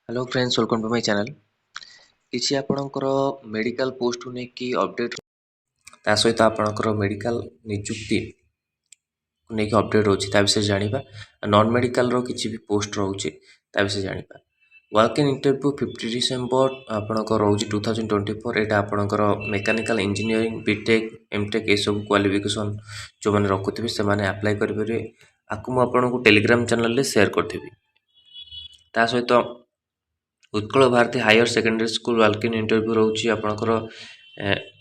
Hello friends, welcome to my channel. किसी आपणकर medical post को लेकिन अपडेट ता सहित आपणकर मेडिकल नियुक्ति को लेकिन अपडेट रोचे ता विषय जानिबा। नॉन मेडिकल रो किसी भी पोस्ट रोचे ता विषय जानिबा। वर्क इन इंटरव्यू 50 डिसेंबर आपणकर रोचे 2024। एटा आपणकर मेकानिकल इंजीनियरिंग बीटेक एमटेक ए सब क्वालिफिकेशन जो माने रखुथिबे से माने अप्लाई करिबे। आकु मु आपणको टेलीग्राम चैनल रे शेयर करथिबी। ता सहित Utkal Bharati higher secondary school walk in interview रोचे आपणकर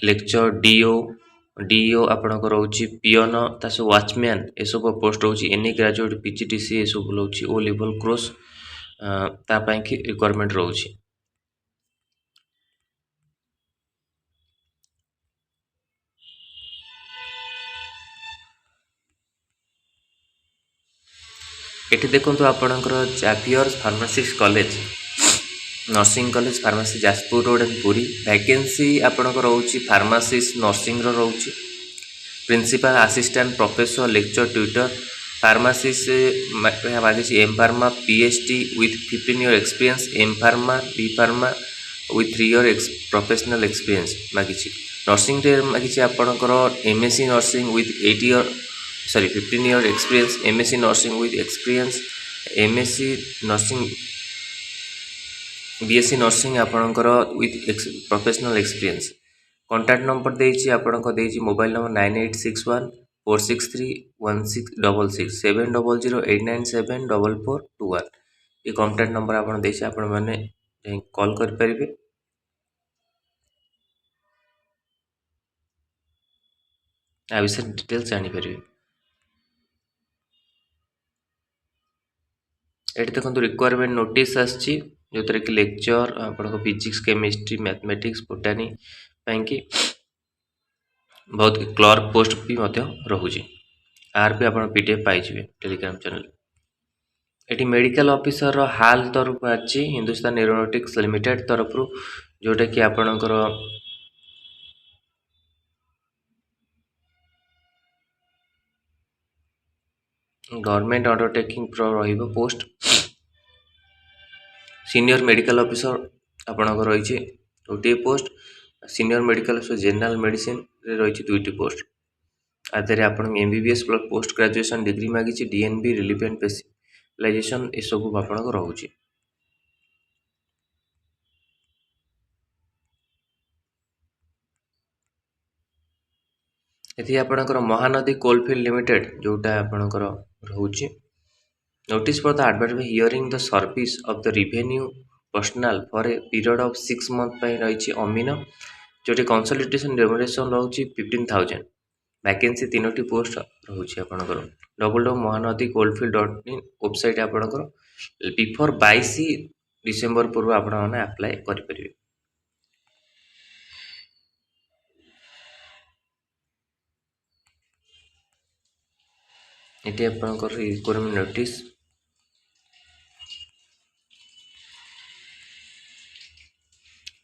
लेक्चर डीओ आपणकर रोचे पियन तास वॉचमैन ए सब पोस्ट रोचे। एनी ग्रेजुएट पीजीडीसी ए सब रोचे। ओ लेवल कोर्स ता पई कि रिक्वायरमेंट रोचे। एठी देखंतु आपणकर Xavier pharmacist college nursing college pharmacy Jajpur road and Puri. Vacancy आपणकर रोचे फार्मासिस्ट नर्सिंग रो रोचे। Principal assistant professor lecture tutor pharmacist मागिଛି M pharma PhD with 15 year experience M pharma B pharma with 3 year professional experience मागिଛି। Nursing रे मागिଛି आपणकर MSc nursing with 15 year experience MSc nursing with experience MSc nursing BSc nursing आपणकर with professional experience. Contact number देछि आपणको देछि mobile number 9861 463 1666 7008974421। ये contact number आपण देछि आपण माने कॉल कर परिबे। आ विषय डिटेल्स जानि परिबे। एठी देखंतु रिक्वायरमेंट नोटिस आछि जोतरे कि लेक्चर आपणको फिजिक्स केमिस्ट्री मैथमेटिक्स बोटानी पैंकी बहुत क्लर्क पोस्ट भी रोचे। आर भी आप पीडीएफ पाइबे टेलीग्राम चैनल। एटी मेडिकल ऑफिसर हाल तरफ अच्छी हिंदुस्तान एरोनॉटिक्स लिमिटेड तरफ जोटा कि आपणकर गवर्नमेंट अंडरटेकिंग रहिबो पोस्ट। सीनियर मेडिकल ऑफिसर आपणकर रही गोटे post. Senior medical officer general medicine रही दुईटी पोस्ट। आधे आप MBBS plus post graduation degree मागिଛି डीएनबी रिलिवेंट स्पेशलाइजेशन ए सब आपको रोचे। ये आपणकर महानदी कोलफिल्ड लिमिटेड जोटा आपणकर रोचे। Notice for the advertisement hearing the service of the revenue personal for a period of 6 month रही अमीन जोटी कंसल्टेशन रेम्यूनरेशन रोचे 15,000। वैकेंसी 3टी पोस्ट रोचे आपणकर www.mahanadi coalfield.in वेबसाइट आपणकर बिफोर 22 डिसेंबर पूर्व आपण माने अप्लाई करि परिबे। एटी आपणकर रिक्वायरमेंट नोटिस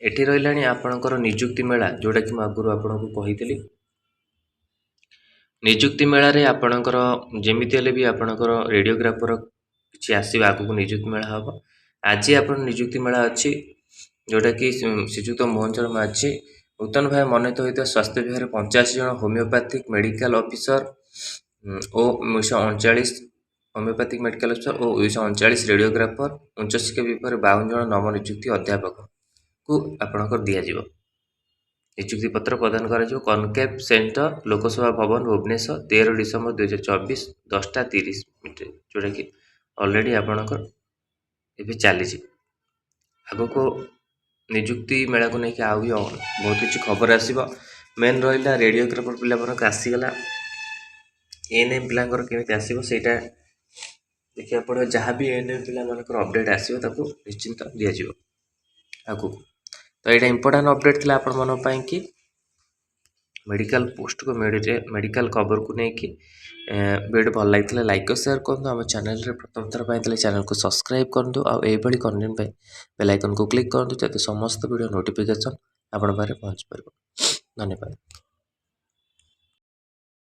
एटी रहिलानी आपणकर नियुक्ति मेला जोटा कि आगुरु आपनको कहितली। नियुक्ति मेला रे आपणकर जेमिति हेले भी आपणकर रेडियोग्राफर किछि आसीबा आगु नियुक्ति मेला हबो। आज आपण नियुक्ति मेला अछि जोटा कि श्रीजुक्त मोहनचरण माझी नूतन भाव मनोनीत होता स्वास्थ्य विभाग 85 जन होमियोपैथिक मेडिकल ऑफिसर और 239 होमियोपैथिक मेडिकल ऑफिसर और 239 रेडियोग्राफर उच्च शिक्षा विभाग 52 जन नवनियुक्ति अध्यापक को आपणकर दिया जिवो। नियुक्ति पत्र प्रदान करा कनकेव सेंटर लोकसभा भवन भुवनेश्वर 13 डिसेम्बर 2024 10:30 जोटा कि ऑलरेडी आपणकर एबे चली आगो को नियुक्ति मेला को लेकिन आउ भी बहुत किसी खबर आसो। मेन रहा रेडियोग्राफर पिला आसीगला एएनएम पिलांकर केमिति आसीबो सेटा देखिया पड़ो। जहाँ भी एएनएम पिला मानकर अपडेट आसीबो ताको निश्चिंत दिया जिवो आगो। तो यहाँ इंपोर्टाट अपडेट थी आपण मन पाई कि मेडिकल पोस्ट को मेडिकल खबर को लेकिन वीडियो भल लगी लाइक और शेयर करूँ। आम चैनल प्रथम थर पाई चैनल को सब्सक्राइब करूँ। आउरी कंटेंट बेल आइकन को क्लिक करूँ जाते समस्त वीडियो नोटिफिकेशन आपण पारे पहुँच पार। धन्यवाद।